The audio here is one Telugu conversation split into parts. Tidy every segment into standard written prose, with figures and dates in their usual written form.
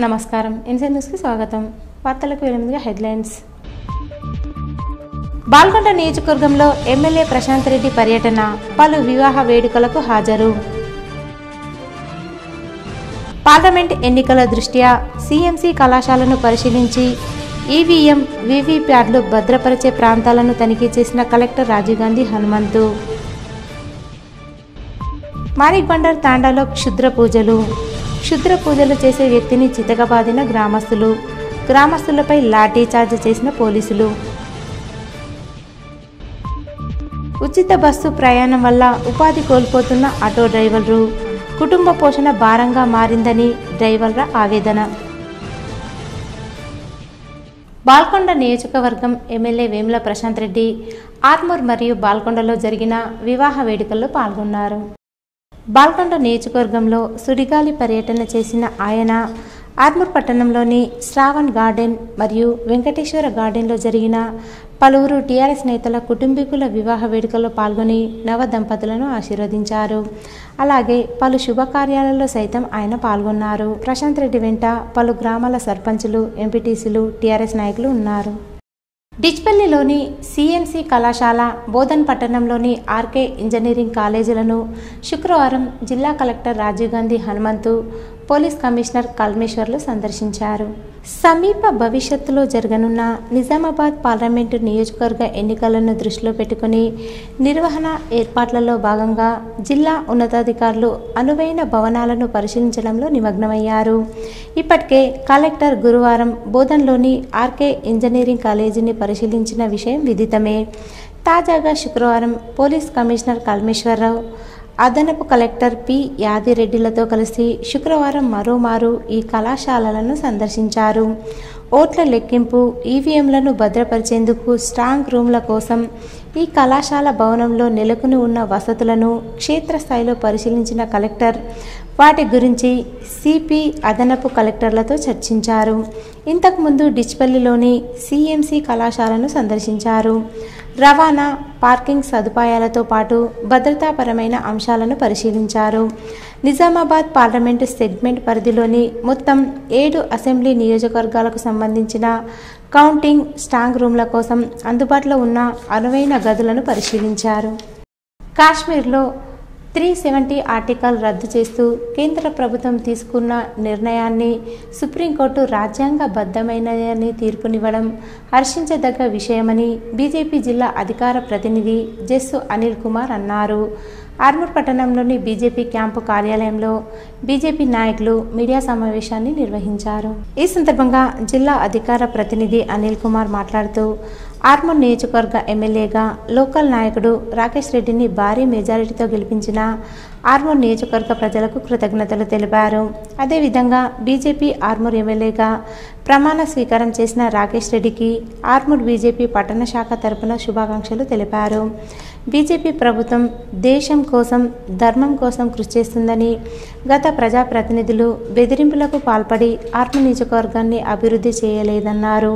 నమస్కారం ఇన్సైడ్ న్యూస్ కి స్వాగతం. వార్తలకు వెలుముగా హెడ్లైన్స్. బాల్కొండ నియోజకవర్గంలో ఎమ్మెల్యే ప్రశాంత్ రెడ్డి పర్యటన, పలు వివాహ వేడుకలకు హాజరు. పార్లమెంట్ ఎన్నికల దృష్ట్యా సిఎంసి కళాశాలను పరిశీలించి ఈవీఎం వీవీప్యాట్లు భద్రపరిచే ప్రాంతాలను తనిఖీ చేసిన కలెక్టర్ రాజీవ్ గాంధీ హనుమంతు. మారిక్బండర్ తాండాలో క్షుద్ర పూజలు చేసే వ్యక్తిని చితకబాదిన గ్రామస్తులపై లాఠీ చార్జ్ చేసిన పోలీసులు. ఉచిత బస్సు ప్రయాణం వల్ల ఉపాధి కోల్పోతున్న ఆటో డ్రైవర్లు, కుటుంబ పోషణ భారంగా మారిందని డ్రైవర్ల ఆవేదన. బాల్కొండ నియోజకవర్గం ఎమ్మెల్యే వేముల ప్రశాంత్ రెడ్డి ఆర్మూర్ మరియు బాల్కొండలో జరిగిన వివాహ వేడుకల్లో పాల్గొన్నారు. బాల్కొండ నియోజకవర్గంలో సుడిగాలి పర్యటన చేసిన ఆయన ఆర్మూర్ పట్టణంలోని శ్రావణ్ గార్డెన్ మరియు వెంకటేశ్వర గార్డెన్లో జరిగిన పలువురు టీఆర్ఎస్ నేతల కుటుంబీకుల వివాహ వేడుకల్లో పాల్గొని నవ దంపతులను ఆశీర్వదించారు. అలాగే పలు శుభకార్యాలలో సైతం ఆయన పాల్గొన్నారు. ప్రశాంత్ రెడ్డి వెంట పలు గ్రామాల సర్పంచులు, ఎంపీటీసీలు, టీఆర్ఎస్ నాయకులు ఉన్నారు. డిచ్పల్లిలోని సిఎంసి కళాశాల, బోధన్ పట్టణంలోని ఆర్కే ఇంజనీరింగ్ కాలేజీలను శుక్రవారం జిల్లా collector Rajiv Gandhi Hanumanthu, police commissioner కల్మేశ్వర్లు సందర్శించారు. సమీప భవిష్యత్తులో జరగనున్న నిజామాబాద్ పార్లమెంటు నియోజకవర్గ ఎన్నికలను దృష్టిలో పెట్టుకుని నిర్వహణ ఏర్పాట్లలో భాగంగా జిల్లా ఉన్నతాధికారులు అనువైన భవనాలను పరిశీలించడంలో నిమగ్నమయ్యారు. ఇప్పటికే కలెక్టర్ గురువారం బోధన్లోని ఆర్కే ఇంజనీరింగ్ కాలేజీని పరిశీలించిన విషయం విదితమే. తాజాగా శుక్రవారం పోలీస్ కమిషనర్ కల్మేశ్వరరావు, అదనపు కలెక్టర్ పి యాదిరెడ్డిలతో కలిసి శుక్రవారం మరోమారు ఈ కళాశాలలను సందర్శించారు. ఓట్ల లెక్కింపు, ఈవీఎంలను భద్రపరిచేందుకు స్ట్రాంగ్ రూమ్ల కోసం ఈ కళాశాల భవనంలో నెలకొని ఉన్న వసతులను క్షేత్రస్థాయిలో పరిశీలించిన కలెక్టర్ వాటి గురించి సిపి, అదనపు కలెక్టర్లతో చర్చించారు. ఇంతకుముందు డిచ్పల్లిలోని సిఎంసి కళాశాలను సందర్శించారు. రవాణా, పార్కింగ్ సదుపాయాలతో పాటు భద్రతాపరమైన అంశాలను పరిశీలించారు. నిజామాబాద్ పార్లమెంటు సెగ్మెంట్ పరిధిలోని మొత్తం 7 అసెంబ్లీ నియోజకవర్గాలకు సంబంధించిన కౌంటింగ్ స్ట్రాంగ్ రూమ్ల కోసం అందుబాటులో ఉన్న అనువైన గదులను పరిశీలించారు. కాశ్మీర్లో 370 ఆర్టికల్ రద్దు చేస్తూ కేంద్ర ప్రభుత్వం తీసుకున్న నిర్ణయాన్ని సుప్రీంకోర్టు రాజ్యాంగబద్ధమైనదని తీర్పునివ్వడం హర్షించదగ్గ విషయమని బీజేపీ జిల్లా అధికార ప్రతినిధి జస్సు అనిల్ కుమార్ అన్నారు. ఆర్మూర్ పట్టణంలోని బీజేపీ క్యాంపు కార్యాలయంలో బీజేపీ నాయకులు మీడియా సమావేశాన్ని నిర్వహించారు. ఈ సందర్భంగా జిల్లా అధికార ప్రతినిధి అనిల్ కుమార్ మాట్లాడుతూ, ఆర్మూర్ నియోజకవర్గ ఎమ్మెల్యేగా లోకల్ నాయకుడు రాకేష్ రెడ్డిని భారీ మెజారిటీతో గెలిపించిన ఆర్మూర్ నియోజకవర్గ ప్రజలకు కృతజ్ఞతలు తెలిపారు. అదేవిధంగా బీజేపీ ఆర్మూర్ ఎమ్మెల్యేగా ప్రమాణ స్వీకారం చేసిన రాకేష్ రెడ్డికి ఆర్మూర్ బీజేపీ పట్టణ శాఖ తరపున శుభాకాంక్షలు తెలిపారు. బీజేపీ ప్రభుత్వం దేశం కోసం, ధర్మం కోసం కృషి చేస్తుందని, గత ప్రజాప్రతినిధులు బెదిరింపులకు పాల్పడి ఆర్మూర్ నియోజకవర్గాన్ని అభివృద్ధి చేయలేదన్నారు.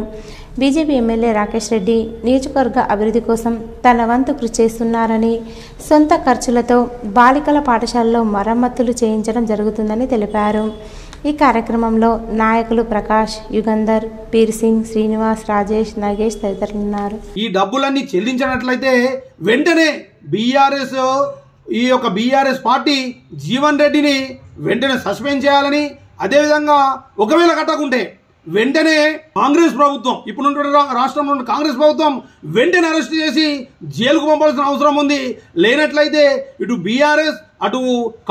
బీజేపీ ఎమ్మెల్యే రాకేష్ రెడ్డి నియోజకవర్గ అభివృద్ధి కోసం తన వంతు కృషి చేస్తున్నారని, సొంత ఖర్చులతో బాలికల పాఠశాలలో మరమ్మతులు చేయించడం జరుగుతుందని తెలిపారు. ఈ కార్యక్రమంలో నాయకులు ప్రకాష్, యుగంధర్, పీర్ సింగ్, శ్రీనివాస్, రాజేష్, నాగేష్ తదితరులున్నారు. ఈ డబ్బులన్నీ చెల్లించినట్లయితే వెంటనే బీఆర్ఎస్ పార్టీ జీవన్ రెడ్డిని వెంటనే సస్పెండ్ చేయాలని, అదేవిధంగా ఒకవేళ కట్టకుంటే వెంటనే కాంగ్రెస్ ప్రభుత్వం, ఇప్పుడు రాష్ట్రంలో ఉన్న కాంగ్రెస్ ప్రభుత్వం వెంటనే అరెస్ట్ చేసి జైలుకు పంపాల్సిన అవసరం ఉంది. లేనట్లయితే ఇటు బీఆర్ఎస్, అటు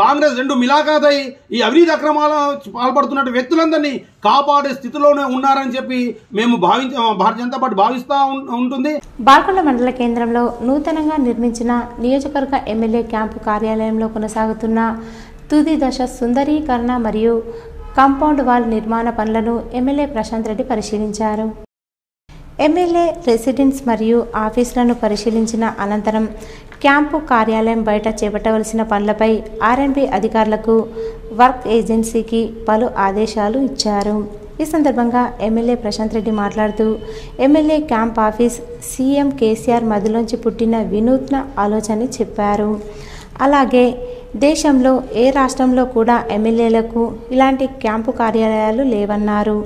కాంగ్రెస్ రెండు మిలాఖాతై ఈ అవినీతి అక్రమాల పాల్పడుతున్న వ్యక్తులందరినీ కాపాడే స్థితిలోనే ఉన్నారని చెప్పి మేము భారతీయ జనతా పార్టీ భావిస్తూ ఉంటుంది. బాల్కొండ మండల కేంద్రంలో నూతనంగా నిర్మించిన నియోజకవర్గ ఎమ్మెల్యే క్యాంపు కార్యాలయంలో కొనసాగుతున్న తుది దశ సుందరీకరణ మరియు కాంపౌండ్ వాల్ నిర్మాణ పనులను ఎమ్మెల్యే ప్రశాంత్ రెడ్డి పరిశీలించారు. ఎమ్మెల్యే రెసిడెన్స్ మరియు ఆఫీసులను పరిశీలించిన అనంతరం క్యాంపు కార్యాలయం బయట చేపట్టవలసిన పనులపై ఆర్ఎండ్బి అధికారులకు, వర్క్ ఏజెన్సీకి పలు ఆదేశాలు ఇచ్చారు. ఈ సందర్భంగా ఎమ్మెల్యే ప్రశాంత్ రెడ్డి మాట్లాడుతూ, MLA camp office CM KCR మదిలోంచి పుట్టిన వినూత్న ఆలోచన చెప్పారు. అలాగే దేశంలో ఏ రాష్ట్రంలో కూడా ఎమ్మెల్యేలకు ఇలాంటి క్యాంపు కార్యాలయాలు లేవన్నారు.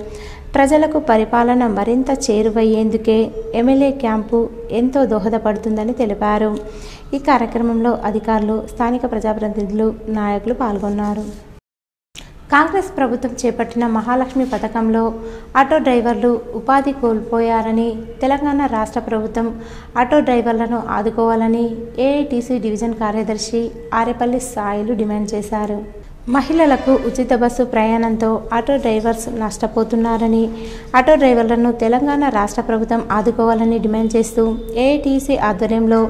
ప్రజలకు పరిపాలన మరింత చేరువయ్యేందుకే ఎమ్మెల్యే క్యాంపు ఎంతో దోహదపడుతుందని తెలిపారు. ఈ కార్యక్రమంలో అధికారులు, స్థానిక ప్రజాప్రతినిధులు, నాయకులు పాల్గొన్నారు. కాంగ్రెస్ ప్రభుత్వం చేపట్టిన మహాలక్ష్మి పథకంలో ఆటో డ్రైవర్లు ఉపాధి కోల్పోయారని, తెలంగాణ రాష్ట్ర ప్రభుత్వం ఆటో డ్రైవర్లను ఆదుకోవాలని ఏఐటీసీ డివిజన్ కార్యదర్శి ఆరేపల్లి సాయిలు డిమాండ్ చేశారు. మహిళలకు ఉచిత బస్సు ప్రయాణంతో ఆటో డ్రైవర్స్ నష్టపోతున్నారని, ఆటో డ్రైవర్లను తెలంగాణ రాష్ట్ర ప్రభుత్వం ఆదుకోవాలని డిమాండ్ చేస్తూ ఏఐటీసీ ఆధ్వర్యంలో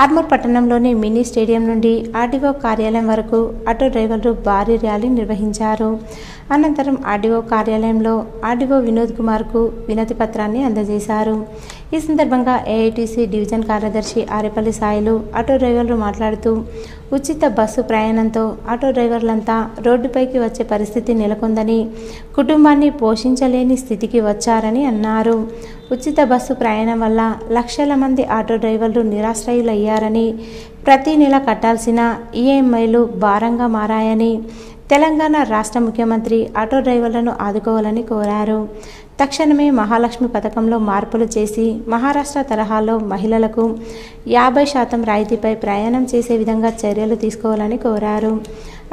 ఆర్మూర్ పట్టణంలోని మినీ స్టేడియం నుండి ఆర్డీఓ కార్యాలయం వరకు ఆటో డ్రైవర్లు భారీ ర్యాలీ నిర్వహించారు. అనంతరం ఆర్డీఓ కార్యాలయంలో ఆర్డీఓ వినోద్ కుమార్కు వినతి పత్రాన్ని అందజేశారు. ఈ సందర్భంగా ఏఐటీసీ డివిజన్ కార్యదర్శి ఆరేపల్లి సాయిలు ఆటో డ్రైవర్లు మాట్లాడుతూ ఉచిత బస్సు ప్రయాణంతో ఆటో డ్రైవర్లంతా రోడ్డుపైకి వచ్చే పరిస్థితి నెలకొందని, కుటుంబాన్ని పోషించలేని స్థితికి వచ్చారని అన్నారు. ఉచిత బస్సు ప్రయాణం వల్ల లక్షల మంది ఆటో డ్రైవర్లు నిరాశ్రయులయ్యారని, ప్రతి నెల కట్టాల్సిన ఈఎంఐలు భారంగా మారాయని, తెలంగాణ రాష్ట్ర ముఖ్యమంత్రి ఆటో డ్రైవర్లను ఆదుకోవాలని కోరారు. తక్షణమే మహాలక్ష్మి పథకంలో మార్పులు చేసి మహారాష్ట్ర తరహాలో మహిళలకు 50% రాయితీపై ప్రయాణం చేసే విధంగా చర్యలు తీసుకోవాలని కోరారు.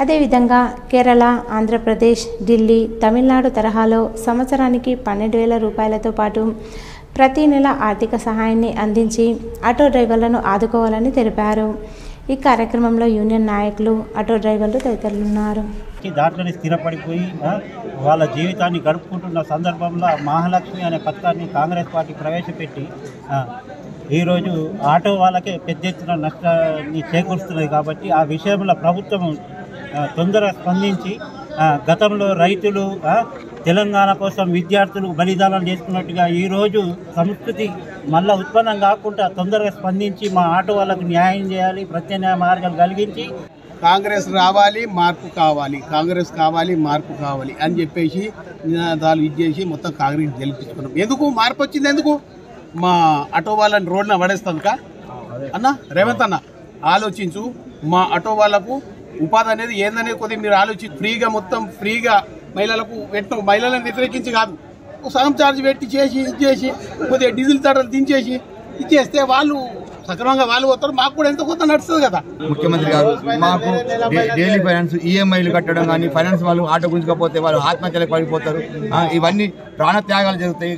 అదేవిధంగా కేరళ, ఆంధ్రప్రదేశ్, ఢిల్లీ, తమిళనాడు తరహాలో సంవత్సరానికి 12,000 రూపాయలతో పాటు ప్రతి నెల ఆర్థిక సహాయాన్ని అందించి ఆటో డ్రైవర్లను ఆదుకోవాలని తెలిపారు. ఈ కార్యక్రమంలో యూనియన్ నాయకులు, ఆటో డ్రైవర్లు తదితరులున్నారు. దాంట్లోనే స్థిరపడిపోయి వాళ్ళ జీవితాన్ని గడుపుకుంటున్న సందర్భంలో మహాలక్ష్మి అనే పథకాన్ని కాంగ్రెస్ పార్టీ ప్రవేశపెట్టి ఈరోజు ఆటో వాళ్ళకే పెద్ద ఎత్తున నష్టాన్ని చేకూరుస్తున్నది. కాబట్టి ఆ విషయంలో ప్రభుత్వం తొందరగా స్పందించి గతంలో రైతులు తెలంగాణ కోసం విద్యార్థులు బలిదానాలు చేసుకున్నట్టుగా ఈరోజు సంస్కృతి మళ్ళీ ఉత్పన్నం కాకుండా తొందరగా స్పందించి మా ఆటో వాళ్ళకు న్యాయం చేయాలి, ప్రత్యామ్నాయ మార్గాలు కలిగించి కాంగ్రెస్ రావాలి, మార్పు కావాలి, కాంగ్రెస్ కావాలి, మార్పు కావాలి అని చెప్పేసి నినాదాలు ఇచ్చేసి మొత్తం కాంగ్రెస్ గెలిపించుకున్నాం. ఎందుకు మార్పు వచ్చింది? ఎందుకు మా ఆటో వాళ్ళని రోడ్న పడేస్తుంది అన్న రేవంత్ అన్న ఆలోచించు. మా ఆటో వాళ్ళకు ఉపాధి అనేది ఏందనేది కొద్దిగా మీరు ఆలోచించి ఫ్రీగా మొత్తం ఫ్రీగా మహిళలకు పెట్టిన, మహిళలను వ్యతిరేకించి కాదు, సగం ఛార్జ్ పెట్టి చేసి ఇచ్చేసి కొద్దిగా డీజిల్ ధరలు దించేసి ఇచ్చేస్తే వాళ్ళు సక్రమంగా వాళ్ళు పోతారు, మాకు కూడా ఎంత కొంత నడుస్తుంది కదా. ముఖ్యమంత్రి గారు మాకు డైలీ ఫైనాన్స్ ఈఎంఐలు కట్టడం కానీ, ఫైనాన్స్ వాళ్ళు ఆటో గుంజుకపోతే వాళ్ళు ఆత్మహత్యలకు పడిపోతారు, ఇవన్నీ ప్రాణత్యాగాలు జరుగుతాయి.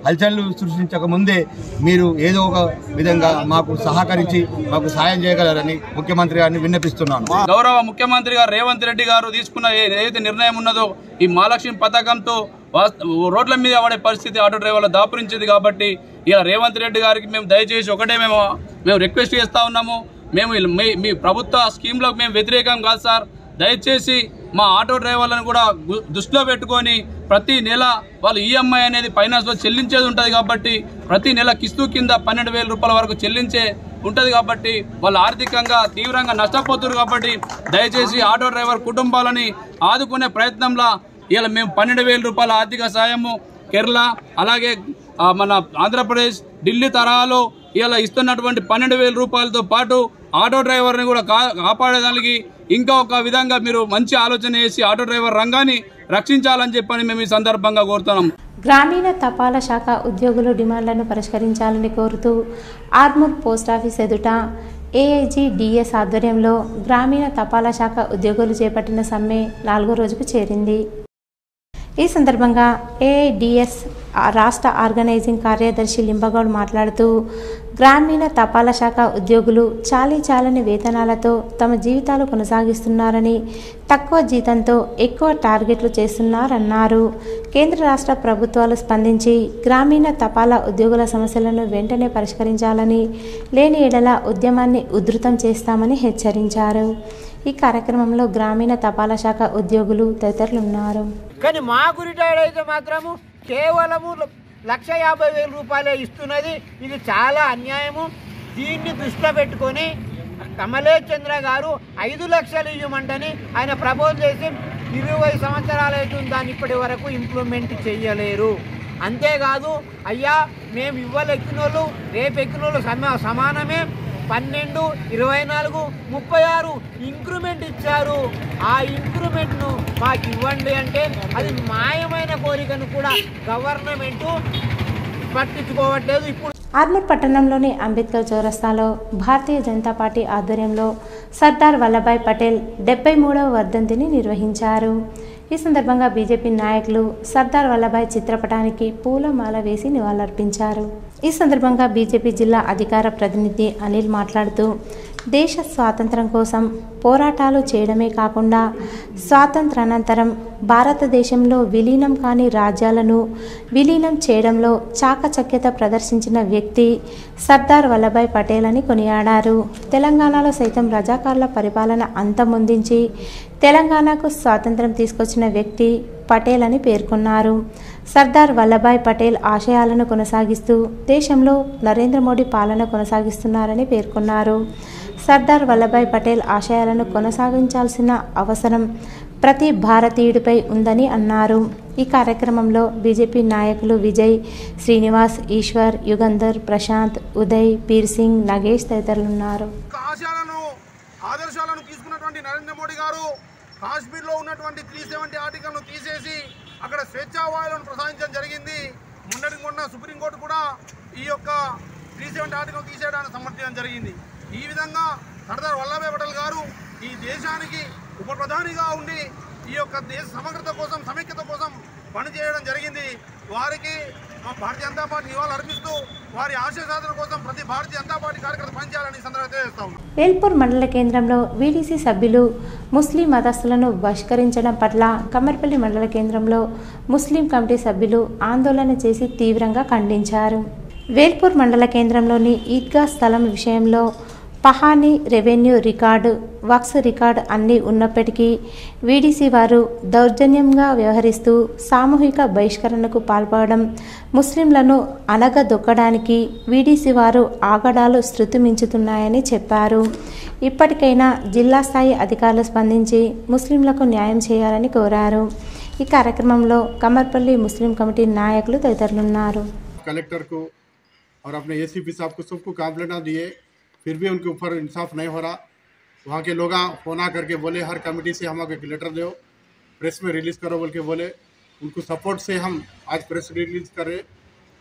హల్చల్లు సృష్టించక ముందే మీరు ఏదో ఒక విధంగా మాకు సహకరించి మాకు సాయం చేయగలరని ముఖ్యమంత్రి గారిని విన్నపిస్తున్నాను. గౌరవ ముఖ్యమంత్రి గారు రేవంత్ రెడ్డి గారు తీసుకున్న ఏదైతే నిర్ణయం ఉన్నదో ఈ మహాలక్ష్మి పథకంతో రోడ్ల మీద పడే పరిస్థితి ఆటో డ్రైవర్లు దాపురించింది. కాబట్టి ఇలా రేవంత్ రెడ్డి గారికి మేము దయచేసి ఒకటే మేము రిక్వెస్ట్ చేస్తూ ఉన్నాము. మేము మీ ప్రభుత్వ స్కీమ్లకు మేము వ్యతిరేకం కాదు సార్. దయచేసి మా ఆటో డ్రైవర్లను కూడా దృష్టిలో పెట్టుకొని ప్రతి నెల వాళ్ళు ఈఎంఐ అనేది ఫైనాన్స్లో చెల్లించేది ఉంటుంది. కాబట్టి ప్రతి నెల కిస్తు కింద 12,000 రూపాయల వరకు చెల్లించే ఉంటుంది. కాబట్టి వాళ్ళు ఆర్థికంగా తీవ్రంగా నష్టపోతున్నారు. కాబట్టి దయచేసి ఆటో డ్రైవర్ కుటుంబాలని ఆదుకునే ప్రయత్నంలో ఇలా మేము 12,000 రూపాయల ఆర్థిక సాయము కేరళ, అలాగే మన ఆంధ్రప్రదేశ్, ఢిల్లీ తరహాలో ఇలా ఇస్తున్నటువంటి 12,000 రూపాయలతో పాటు ఆటో డ్రైవర్ని కూడా కాపాడేదానికి ఇంకా ఒక విధంగా మీరు మంచి ఆలోచన చేసి ఆటో డ్రైవర్ రంగాన్ని రక్షించాలని చెప్పని మేము ఈ సందర్భంగా కోరుతున్నాం. గ్రామీణ తపాలా శాఖ ఉద్యోగులు డిమాండ్లను పరిష్కరించాలని కోరుతూ ఆర్మూర్ పోస్టాఫీస్ ఎదుట ఏఐజీడీఎస్ ఆధ్వర్యంలో గ్రామీణ తపాలా శాఖ ఉద్యోగులు చేపట్టిన సమ్మె 4వ రోజుకు చేరింది. ఈ సందర్భంగా ఏఐడిఎస్ రాష్ట్ర ఆర్గనైజింగ్ కార్యదర్శి లింబగౌడ్ మాట్లాడుతూ గ్రామీణ తపాలా శాఖ ఉద్యోగులు చాలని వేతనాలతో తమ జీవితాలు కొనసాగిస్తున్నారని, తక్కువ జీతంతో ఎక్కువ టార్గెట్లు చేస్తున్నారన్నారు. కేంద్ర రాష్ట్ర ప్రభుత్వాలు స్పందించి గ్రామీణ తపాలా ఉద్యోగుల సమస్యలను వెంటనే పరిష్కరించాలని, లేని ఎడల ఉద్యమాన్ని ఉధృతం చేస్తామని హెచ్చరించారు. ఈ కార్యక్రమంలో గ్రామీణ తపాలా శాఖ ఉద్యోగులు తదితరులున్నారు. కానీ మాకు రిటైర్డ్ అయితే మాత్రము కేవలము 1,50,000 రూపాయలే ఇస్తున్నది. ఇది చాలా అన్యాయము. దీన్ని దృష్టిలో పెట్టుకొని కమలేష్ చంద్ర గారు 5 లక్షలు ఇవ్వమంటని ఆయన ప్రపోజ్ చేసి 20 సంవత్సరాలు అవుతుంది, దాన్ని ఇప్పటి వరకు ఇంప్లిమెంట్ చేయలేరు. అంతేకాదు అయ్యా మేము ఇవ్వాలి ఎక్కినోళ్ళు రేపు ఎక్కినోళ్ళు సమానమే, 12, 24, 36 ఇంక్రిమెంట్ ఇచ్చారు. ఆ ఇంక్రిమెంట్ను మాకు ఇవ్వండి అంటే అది మాయమైన కోరికను కూడా గవర్నమెంట్ పట్టించుకోవట్లేదు. ఇప్పుడు ఆర్మూర్ పట్టణంలోని అంబేద్కర్ చౌరస్తాలో భారతీయ జనతా పార్టీ ఆధ్వర్యంలో సర్దార్ వల్లభాయ్ పటేల్ 73వ వర్ధంతిని నిర్వహించారు. ఈ సందర్భంగా బీజేపీ నాయకులు సర్దార్ వల్లభాయ్ చిత్రపటానికి పూలమాల వేసి నివాళులర్పించారు. ఈ సందర్భంగా బీజేపీ జిల్లా అధికార ప్రతినిధి అనిల్ మాట్లాడుతూ దేశ స్వాతంత్రం కోసం పోరాటాలు చేయడమే కాకుండా స్వాతంత్రానంతరం భారతదేశంలో విలీనం కాని రాజ్యాలను విలీనం చేయడంలో చాకచక్యత ప్రదర్శించిన వ్యక్తి సర్దార్ వల్లభాయ్ పటేల్ అని కొనియాడారు. తెలంగాణలో సైతం రజాకార్ల పరిపాలన అంతమొందించి తెలంగాణకు స్వాతంత్రం తీసుకొచ్చిన వ్యక్తి పటేల్ అని పేర్కొన్నారు. సర్దార్ వల్లభాయ్ పటేల్ ఆశయాలను కొనసాగిస్తూ దేశంలో నరేంద్ర మోడీ పాలన కొనసాగిస్తున్నారని పేర్కొన్నారు. సర్దార్ వల్లభాయ్ పటేల్ ఆశయాలను కొనసాగించాల్సిన అవసరం ప్రతి భారతీయుడిపై ఉందని అన్నారు. ఈ కార్యక్రమంలో బీజేపీ నాయకులు విజయ్, శ్రీనివాస్, ఈశ్వర్, యుగంధర్, ప్రశాంత్, ఉదయ్, పీర్ సింగ్, నగేష్ తదితరులున్నారు. ఆదర్శాలను తీసుకున్నటువంటి నరేంద్ర మోడీ గారు కాశ్మీర్లో ఉన్నటువంటి 370 ఆర్టికల్ను తీసేసి అక్కడ స్వేచ్ఛావాయులను ప్రసాదించడం జరిగింది. మొన్న సుప్రీంకోర్టు కూడా ఈ యొక్క 370 ఆర్టికల్ తీసేయడానికి సమర్థించడం జరిగింది. ఈ విధంగా సర్దార్ వల్లభాయ్ పటేల్ గారు ఈ దేశానికి ఉప ప్రధానిగా ఉండి ఈ యొక్క దేశ సమగ్రత కోసం, సమైక్యత కోసం పనిచేయడం జరిగింది. వారికి భారతీయ జనతా పార్టీ నివాళులు అర్పిస్తూ వారి ఆశయ సాధన కోసం ప్రతి భారతీయ జనతా పార్టీ కార్యకర్త పనిచేయాలని సందర్భంగా తెలియజేస్తా ఉన్నాం. వేల్పూర్ మండల కేంద్రంలో వీడీసీ సభ్యులు ముస్లిం మతస్థులను బహిష్కరించడం పట్ల కమ్మర్పల్లి మండల కేంద్రంలో ముస్లిం కమిటీ సభ్యులు ఆందోళన చేసి తీవ్రంగా ఖండించారు. వేల్పూర్ మండల కేంద్రంలోని ఈద్గా స్థలం విషయంలో pahani, revenue record, Waqf record అన్నీ ఉన్నప్పటికీ వీడీసీ వారు దౌర్జన్యంగా వ్యవహరిస్తూ సామూహిక బహిష్కరణకు పాల్పడడం, ముస్లింలను అనగదొక్కడానికి వీడీసీ వారు ఆగడాలు శృతిమించుతున్నాయని చెప్పారు. ఇప్పటికైనా జిల్లా స్థాయి అధికారులు స్పందించి ముస్లింలకు న్యాయం చేయాలని కోరారు. ఈ కార్యక్రమంలో కమ్మర్పల్లి ముస్లిం కమిటీ నాయకులు తదితరులున్నారు. कलेक्टर को और अपने एसीपी साहब को सबको कंप्लेंट दिए, फिर भी उनके ऊपर इंसाफ नहीं हो रहा। वहाँ के लोग फोन करके बोले हर कमेटी से हम एक लेटर दो, प्रेस में रिलीज़ करो बोल के बोले। उनको सपोर्ट से हम आज प्रेस रिलीज़ करें।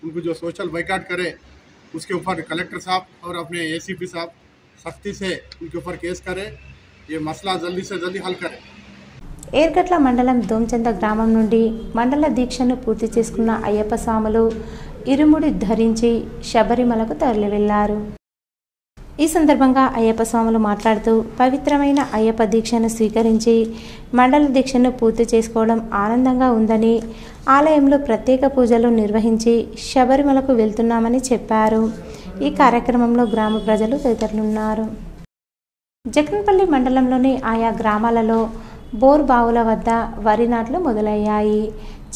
उनको जो सोशल बाइकाट करे उसके ऊपर कलेक्टर साहब और अपने एसीपी साहब सख्ती से उनके ऊपर केस करें। ये मसला जल्दी से जल्दी हल करें। ఏర్గట్ల మండలం దోంచంద గ్రామం నుండి మండల దీక్షను పూర్తి చేసుకున్న అయ్యప్ప స్వాములు ఇరుముడి ధరించి శబరిమలకు తరలి వెళ్లారు. ఈ సందర్భంగా అయ్యప్ప స్వాములు మాట్లాడుతూ పవిత్రమైన అయ్యప్ప దీక్షను స్వీకరించి మండల దీక్షను పూర్తి చేసుకోవడం ఆనందంగా ఉందని, ఆలయంలో ప్రత్యేక పూజలు నిర్వహించి శబరిమలకు వెళ్తున్నామని చెప్పారు. ఈ కార్యక్రమంలో గ్రామ ప్రజలు తదితరులున్నారు. జగన్పల్లి మండలంలోని ఆయా గ్రామాలలో బోర్ బావుల వద్ద వరి నాట్లు మొదలయ్యాయి.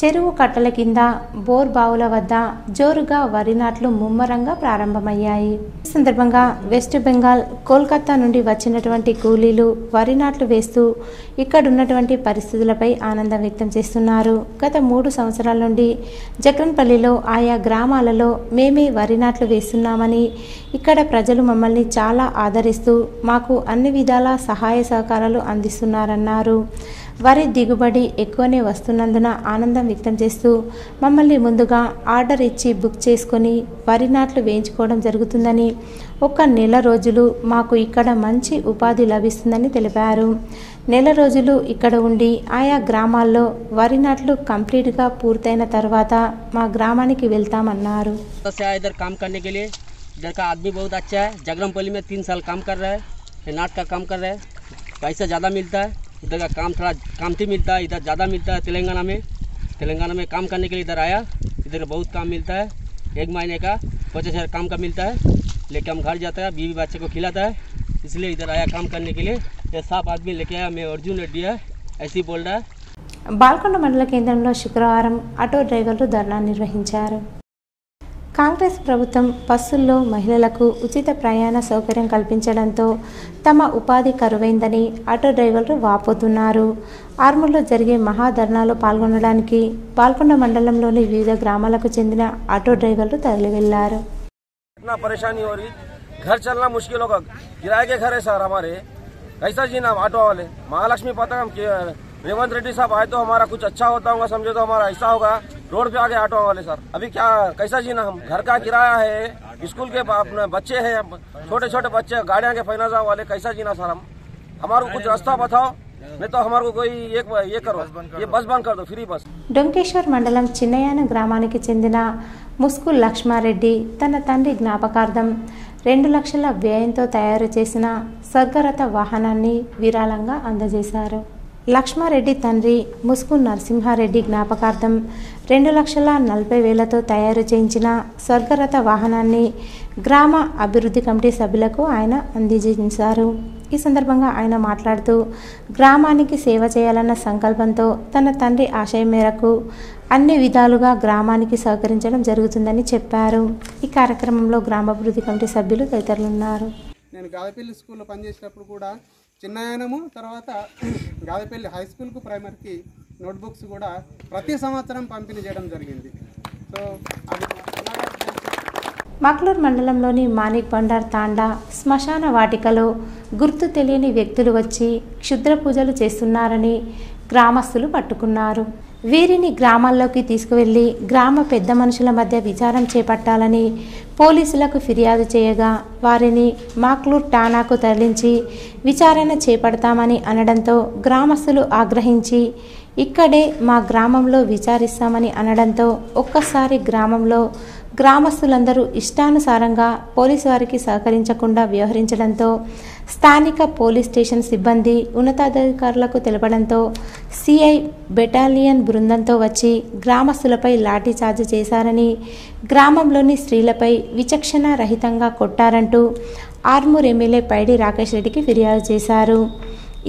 చెరువు కట్టల కింద బోర్ బావుల వద్ద జోరుగా వరి నాట్లు ముమ్మరంగా ప్రారంభమయ్యాయి. ఈ సందర్భంగా వెస్ట్ బెంగాల్, కోల్కతా నుండి వచ్చినటువంటి కూలీలు వరి నాట్లు వేస్తూ ఇక్కడున్నటువంటి పరిస్థితులపై ఆనందం వ్యక్తం చేస్తున్నారు. గత 3 సంవత్సరాల నుండి జగన్పల్లిలో ఆయా గ్రామాలలో మేమే వరి నాట్లు వేస్తున్నామని, ఇక్కడ ప్రజలు మమ్మల్ని చాలా ఆదరిస్తూ మాకు అన్ని విధాల సహాయ సహకారాలు అందిస్తున్నారన్నారు. వరి దిగుబడి ఎక్కువనే వస్తున్నందున ఆనందం వ్యక్తం చేస్తూ మమ్మల్ని ముందుగా ఆర్డర్ ఇచ్చి బుక్ చేసుకొని వరి నాట్లు వేయించుకోవడం జరుగుతుందని, ఒక నెల రోజులు మాకు ఇక్కడ మంచి ఉపాధి లభిస్తుందని తెలిపారు. నెల రోజులు ఇక్కడ ఉండి ఆయా గ్రామాల్లో వరి నాట్లు కంప్లీట్గా పూర్తయిన తర్వాత మా గ్రామానికి వెళ్తామన్నారు. इधर काम करने के लिए इधर का आदमी बहुत अच्छा है। जगरमपल्ली में 3 साल काम कर रहा है, नाट का काम कर रहा है, पैसा ज़्यादा मिलता है। इधर का काम थोड़ा कामती मिलता है, इधर ज़्यादा मिलता है। तेलंगाना में काम करने के लिए इधर आया, इधर बहुत काम मिलता है। 1 महीने का 50,000 काम का मिलता है, लेके हम घर जाता है, बीवी बच्चे को खिलाता है, इसलिए इधर आया काम करने के लिए। ये साफ आदमी लेके आया, मैं अर्जुन रेड्डी है, ऐसे ही बोल रहा है। బాల్కొండ మండల కేంద్రంలో శుక్రవారం ఆటో డ్రైవర్లు ధర్నా నిర్వహించారు. కాంగ్రెస్ ప్రభుత్వం బస్సుల్లో మహిళలకు ఉచిత ప్రయాణ సౌకర్యం కల్పించడంతో తమ ఉపాధి కరువైందని ఆటో డ్రైవర్లు వాపోతున్నారు. ఆర్మూర్లో జరిగే మహాధర్నాలో పాల్గొనడానికి బాల్కొండ మండలంలోని వివిధ గ్రామాలకు చెందిన ఆటో డ్రైవర్లు తరలి వెళ్లారు. परेशानी हो रही, घर चलना मुश्किल होगा। किराए के घर है सर हमारे, कैसा जीना ऑटो वाले। महालक्ष्मी पथकम रेवंत रेड्डी साहब आए तो हमारा कुछ अच्छा होता होगा, समझे तो हमारा ऐसा होगा। रोड पे आ गए ऑटो वाले सर, अभी क्या कैसा जीना हम। घर का किराया है, स्कूल के अपने बच्चे हैं, छोटे छोटे बच्चे, गाड़ियां के फाइनेंस वाले, कैसा जीना सर हम। हमारे को कुछ रास्ता बताओ, नहीं तो हमारे को कोई ये करो, ये बस बंद कर दो, फ्री बस। డొంకేశ్వర్ మండలం చిన్నయాన గ్రామానికి చెందిన ముస్కు లక్ష్మారెడ్డి తన తండ్రి జ్ఞాపకార్థం 2 లక్షల వ్యయంతో తయారు చేసిన స్వర్గరథ వాహనాన్ని విరాళంగా అందజేశారు. లక్ష్మారెడ్డి తండ్రి ముస్కు నరసింహారెడ్డి జ్ఞాపకార్థం 2,40,000తో తయారు చేయించిన స్వర్గరథ వాహనాన్ని గ్రామ అభివృద్ధి కమిటీ సభ్యులకు ఆయన అందజేశారు. ఈ సందర్భంగా ఆయన మాట్లాడుతూ గ్రామానికి సేవ చేయాలన్న సంకల్పంతో తన తండ్రి ఆశయం మేరకు అన్ని విధాలుగా గ్రామానికి సహకరించడం జరుగుతుందని చెప్పారు. ఈ కార్యక్రమంలో గ్రామాభివృద్ధి కమిటీ సభ్యులు తదితరులు ఉన్నారు. నేను గాదపల్లి స్కూల్లో పనిచేసినప్పుడు కూడా చిన్నయానము తర్వాత గాదపల్లి హై స్కూల్కు ప్రైమరీకి నోట్బుక్స్ కూడా ప్రతి సంవత్సరం పంపిణీ చేయడం జరిగింది. సో అది మక్లూర్ మండలంలోని మాణిక్ బండార్ తాండా శ్మశాన వాటికలో గుర్తు తెలియని వ్యక్తులు వచ్చి క్షుద్ర పూజలు చేస్తున్నారని గ్రామస్తులు పట్టుకున్నారు. వీరిని గ్రామాల్లోకి తీసుకువెళ్లి గ్రామ పెద్ద మనుషుల మధ్య విచారం చేపట్టాలని పోలీసులకు ఫిర్యాదు చేయగా వారిని మాక్లూర్ ఠాణాకు తరలించి విచారణ చేపడతామని అనడంతో గ్రామస్తులు ఆగ్రహించి ఇక్కడే మా గ్రామంలో విచారిస్తామని అనడంతో ఒక్కసారి గ్రామంలో గ్రామస్తులందరూ ఇష్టానుసారంగా పోలీసు వారికి సహకరించకుండా వ్యవహరించడంతో స్థానిక పోలీస్ స్టేషన్ సిబ్బంది ఉన్నతాధికారులకు తెలపడంతో సిఐ బెటాలియన్ బృందంతో వచ్చి గ్రామస్తులపై లాఠీచార్జ్ చేశారని, గ్రామంలోని స్త్రీలపై విచక్షణ రహితంగా కొట్టారంటూ ఆర్మూర్ ఎమ్మెల్యే పైడి రాకేష్ రెడ్డికి ఫిర్యాదు చేశారు.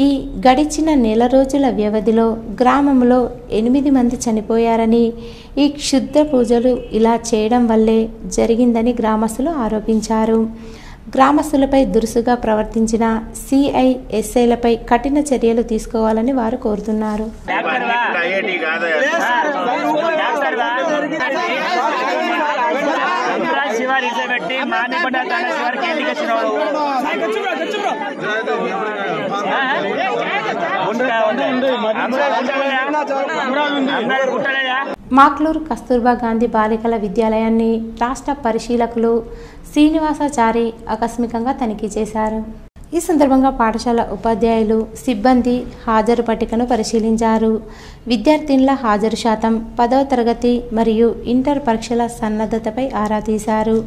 ఈ గడిచిన నెల రోజుల వ్యవధిలో గ్రామంలో 8 మంది చనిపోయారని, ఈ క్షుద్ర పూజలు ఇలా చేయడం వల్లే జరిగిందని గ్రామస్తులు ఆరోపించారు. గ్రామస్తులపై దురుసుగా ప్రవర్తించిన సిఐ ఎస్ఐలపై కఠిన చర్యలు తీసుకోవాలని వారు కోరుతున్నారు. మాక్లూర్ కస్తూర్బా గాంధీ బాలికల విద్యాలయాన్ని రాష్ట్ర పరిశీలకులు శ్రీనివాసాచారి ఆకస్మికంగా తనిఖీ చేశారు. ఈ సందర్భంగా పాఠశాల ఉపాధ్యాయులు, సిబ్బంది హాజరు పట్టికను పరిశీలించారు. విద్యార్థినుల హాజరు శాతం, 10వ తరగతి మరియు ఇంటర్ పరీక్షల సన్నద్ధతపై ఆరా తీశారు.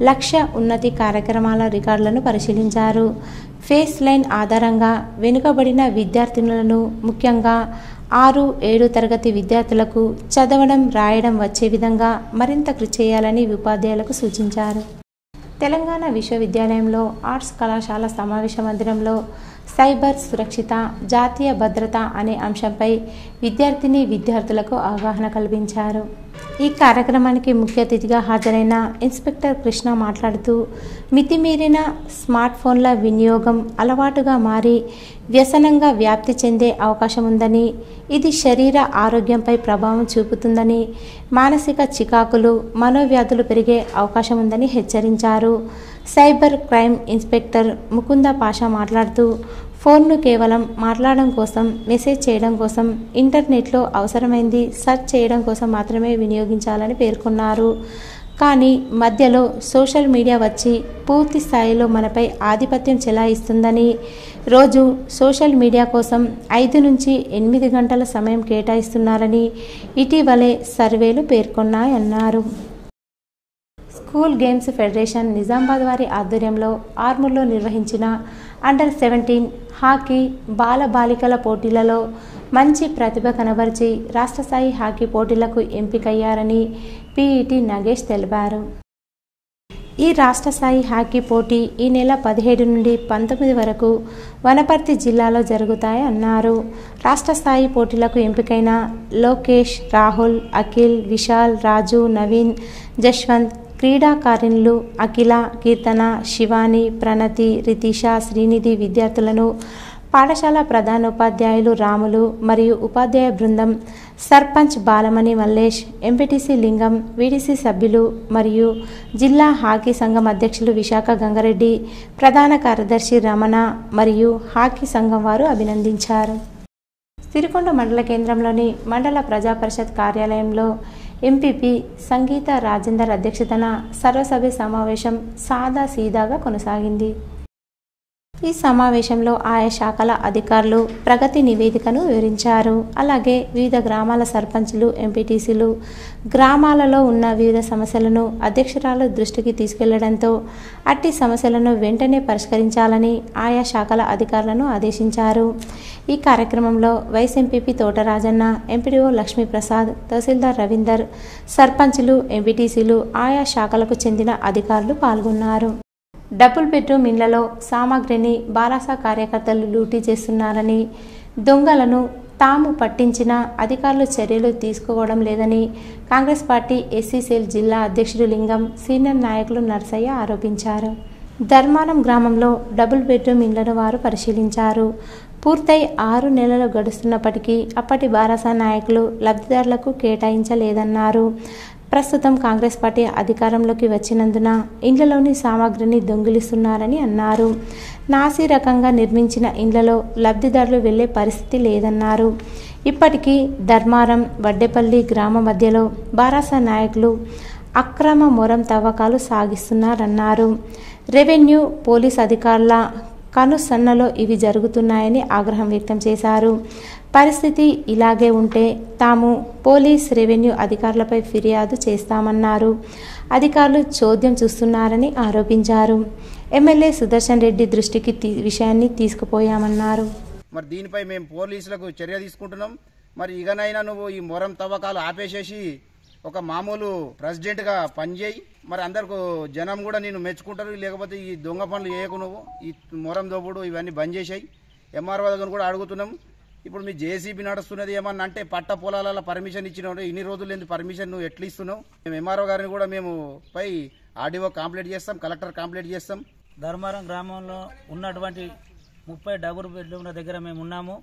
లక్ష్య ఉన్నతి కార్యక్రమాల రికార్డులను పరిశీలించారు. ఫేస్ లైన్ ఆధారంగా వెనుకబడిన విద్యార్థినులను, ముఖ్యంగా 6, 7 తరగతి విద్యార్థులకు చదవడం, రాయడం వచ్చే విధంగా మరింత కృషి చేయాలని ఉపాధ్యాయులకు సూచించారు. తెలంగాణ విశ్వవిద్యాలయంలో ఆర్ట్స్ కళాశాల సమావేశ మందిరంలో సైబర్ సురక్షిత, జాతీయ భద్రత అనే అంశంపై విద్యార్థులకు అవగాహన కల్పించారు. ఈ కార్యక్రమానికి ముఖ్య అతిథిగా హాజరైన ఇన్స్పెక్టర్ కృష్ణ మాట్లాడుతూ మితిమీరిన స్మార్ట్ ఫోన్ల వినియోగం అలవాటుగా మారి వ్యసనంగా వ్యాప్తి చెందే అవకాశం ఉందని, ఇది శరీర ఆరోగ్యంపై ప్రభావం చూపుతుందని, మానసిక చికాకులు, మనోవ్యాధులు పెరిగే అవకాశం ఉందని హెచ్చరించారు. Cyber crime inspector Mukunda Pasha మాట్లాడుతూ ఫోన్ను కేవలం మాట్లాడడం కోసం, మెసేజ్ చేయడం కోసం, ఇంటర్నెట్లో అవసరమైంది సెర్చ్ చేయడం కోసం మాత్రమే వినియోగించాలని పేర్కొన్నారు. కానీ మధ్యలో సోషల్ మీడియా వచ్చి పూర్తి స్థాయిలో మనపై ఆధిపత్యం చెలాయిస్తుందని, రోజు సోషల్ మీడియా కోసం 5 నుంచి 8 గంటల సమయం కేటాయిస్తున్నారని ఇటీవలే సర్వేలు పేర్కొన్నాయన్నారు. స్కూల్ గేమ్స్ ఫెడరేషన్ నిజామాబాద్ వారి ఆధ్వర్యంలో ఆర్మూర్లో నిర్వహించిన అండర్ 17 హాకీ బాల బాలికల పోటీలలో మంచి ప్రతిభ కనబరిచి రాష్ట్ర స్థాయి హాకీ పోటీలకు ఎంపికయ్యారని పీఈటీ నగేష్ తెలిపారు. ఈ రాష్ట్ర స్థాయి హాకీ పోటీ ఈ నెల 17 నుండి 19 వరకు వనపర్తి జిల్లాలో జరుగుతాయన్నారు. రాష్ట్ర స్థాయి పోటీలకు ఎంపికైన లోకేష్, రాహుల్, అఖిల్, విశాల్, రాజు, నవీన్, జశ్వంత్, క్రీడాకారిణులు అఖిల, కీర్తన, శివాని, ప్రణతి, రితీష, శ్రీనిధి విద్యార్థులను పాఠశాల ప్రధానోపాధ్యాయులు రాములు మరియు ఉపాధ్యాయ బృందం, సర్పంచ్ బాలమణి మల్లేష్, ఎంపీటీసీ లింగం, వీడీసీ సభ్యులు మరియు జిల్లా హాకీ సంఘం అధ్యక్షులు విశాఖ గంగారెడ్డి, ప్రధాన కార్యదర్శి రమణ మరియు హాకీ సంఘం వారు అభినందించారు. సిరికొండ మండల కేంద్రంలోని మండల ప్రజాపరిషత్ కార్యాలయంలో ఎంపీపీ సంగీత రాజేందర్ అధ్యక్షతన సర్వసభ్య సమావేశం సాదా సీదాగా కొనసాగింది. ఈ సమావేశంలో ఆయా శాఖల అధికారులు ప్రగతి నివేదికను వివరించారు. అలాగే వివిధ గ్రామాల సర్పంచులు, ఎంపీటీసీలు గ్రామాలలో ఉన్న వివిధ సమస్యలను అధ్యక్షురాలు దృష్టికి తీసుకెళ్లడంతో అట్టి సమస్యలను వెంటనే పరిష్కరించాలని ఆయా శాఖల అధికారులను ఆదేశించారు. ఈ కార్యక్రమంలో వైస్ ఎంపీపీ తోటరాజన్న, ఎంపీడీఓ లక్ష్మీప్రసాద్, తహసీల్దార్ రవీందర్, సర్పంచులు, ఎంపీటీసీలు, ఆయా శాఖలకు చెందిన అధికారులు పాల్గొన్నారు. డబుల్ బెడ్రూమ్ ఇళ్లలో సామాగ్రిని బారాసా కార్యకర్తలు లూటీ చేస్తున్నారని, దొంగలను తాము పట్టించిన అధికారులు చర్యలు తీసుకోవడం లేదని కాంగ్రెస్ పార్టీ ఎస్సీ సెల్ జిల్లా అధ్యక్షుడు లింగం, సీనియర్ నాయకులు నర్సయ్య ఆరోపించారు. ధర్మారం గ్రామంలో డబుల్ బెడ్రూమ్ ఇళ్లను వారు పరిశీలించారు. పూర్తయి 6 నెలలు గడుస్తున్నప్పటికీ అప్పటి బారాసా నాయకులు లబ్ధిదారులకు కేటాయించలేదన్నారు. ప్రస్తుతం కాంగ్రెస్ పార్టీ అధికారంలోకి వచ్చినందున ఇండ్లలోని సామాగ్రిని దొంగిలిస్తున్నారని అన్నారు. నాసి రకంగా నిర్మించిన ఇండ్లలో లబ్ధిదారులు వెళ్లే పరిస్థితి లేదన్నారు. ఇప్పటికీ ధర్మారం, వడ్డేపల్లి గ్రామ మధ్యలో బారాసా నాయకులు అక్రమ మొరం తవ్వకాలు సాగిస్తున్నారన్నారు. రెవెన్యూ, పోలీస్ అధికారుల కనుసన్నలో ఇవి జరుగుతున్నాయని ఆగ్రహం వ్యక్తం చేశారు. పరిస్థితి ఇలాగే ఉంటే తాము పోలీస్, రెవెన్యూ అధికారులపై ఫిర్యాదు చేస్తామన్నారు. అధికారులు చోద్యం చూస్తున్నారని ఆరోపించారు. ఎమ్మెల్యే సుదర్శన్ రెడ్డి దృష్టికి విషయాన్ని తీసుకుపోయామన్నారు. మరి దీనిపై మేము పోలీసులకు చర్య తీసుకుంటున్నాం. మరి ఇకనైనా నువ్వు ఈ మొరం తవ్వకాలు ఆపేసేసి ఒక మామూలు ప్రెసిడెంట్గా పనిచేయి. మరి అందరికి జనం కూడా నేను మెచ్చుకుంటారు. లేకపోతే ఈ దొంగ పనులు చేయకు, నువ్వు ఈ మొరం దోపుడు ఇవన్నీ బంద్ చేసాయి. ఎంఆర్ఓ దగ్గర కూడా అడుగుతున్నాం. ఇప్పుడు మీ జేసీబీ నడుస్తున్నది ఏమన్నా అంటే పట్ట పొలాల పర్మిషన్ ఇచ్చినావు, ఇన్ని రోజులు ఎందుకు పర్మిషన్ నువ్వు ఎట్లా ఇస్తున్నావు? మేము ఎంఆర్ఓ గారిని కూడా మేము పై ఆర్డీఓ కంప్లైంట్ చేస్తాం, కలెక్టర్ కంప్లైంట్ చేస్తాం. ధర్మారం గ్రామంలో ఉన్నటువంటి 30 డబుల్ బెడ్రూమ్ల దగ్గర మేము ఉన్నాము.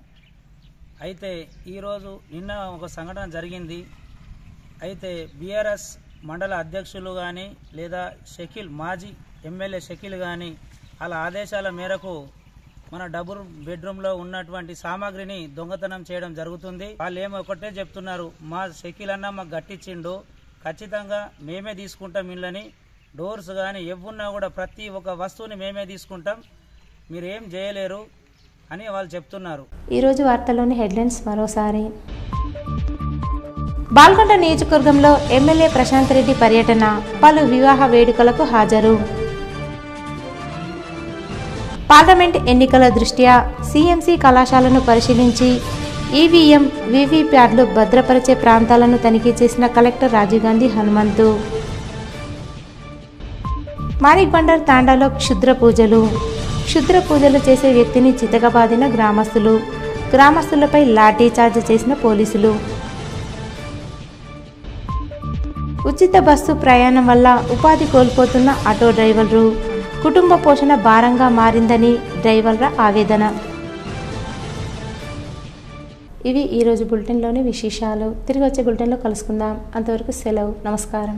అయితే ఈరోజు నిన్న ఒక సంఘటన జరిగింది. అయితే బీఆర్ఎస్ మండల అధ్యక్షులు కానీ లేదా షకీల్, మాజీ ఎమ్మెల్యే షకీల్ కానీ వాళ్ళ ఆదేశాల మేరకు మన డబుల్ బెడ్రూమ్లో ఉన్నటువంటి సామాగ్రిని దొంగతనం చేయడం జరుగుతుంది. వాళ్ళు ఏమో ఒకటే చెప్తున్నారు, మా షకీల్ అన్న మాకు గట్టించిండు, ఖచ్చితంగా మేమే తీసుకుంటాం ఇళ్ళని, డోర్స్ కానీ ఎవరున్నా కూడా ప్రతి ఒక్క వస్తువుని మేమే తీసుకుంటాం, మీరేం చేయలేరు అని వాళ్ళు చెప్తున్నారు. ఈరోజు వార్తల్లోని హెడ్లైన్స్ మరోసారి. బాల్కొండ నియోజకవర్గంలో ఎమ్మెల్యే ప్రశాంత్ రెడ్డి పర్యటన, పలు వివాహ వేడుకలకు హాజరు. పార్లమెంట్ ఎన్నికల దృష్ట్యా సిఎంసి కళాశాలను పరిశీలించి ఈవీఎం, వీవీప్యాట్లు భద్రపరిచే ప్రాంతాలను తనిఖీ చేసిన కలెక్టర్ రాజీవ్ గాంధీ హనుమంతు. మాణిక్బండర్ తాండాలో క్షుద్ర పూజలు చేసే వ్యక్తిని చితకబాదిన గ్రామస్తులపై లాఠీ చార్జ్ చేసిన పోలీసులు. ఉచిత బస్సు ప్రయాణం వల్ల ఉపాధి కోల్పోతున్న ఆటో డ్రైవర్లు, కుటుంబ పోషణ భారంగా మారిందని డ్రైవర్ల ఆవేదన. ఇవి ఈరోజు బులెటిన్లోని విశేషాలు. తిరిగి వచ్చే బులెటిన్లో కలుసుకుందాం. అంతవరకు సెలవు. నమస్కారం.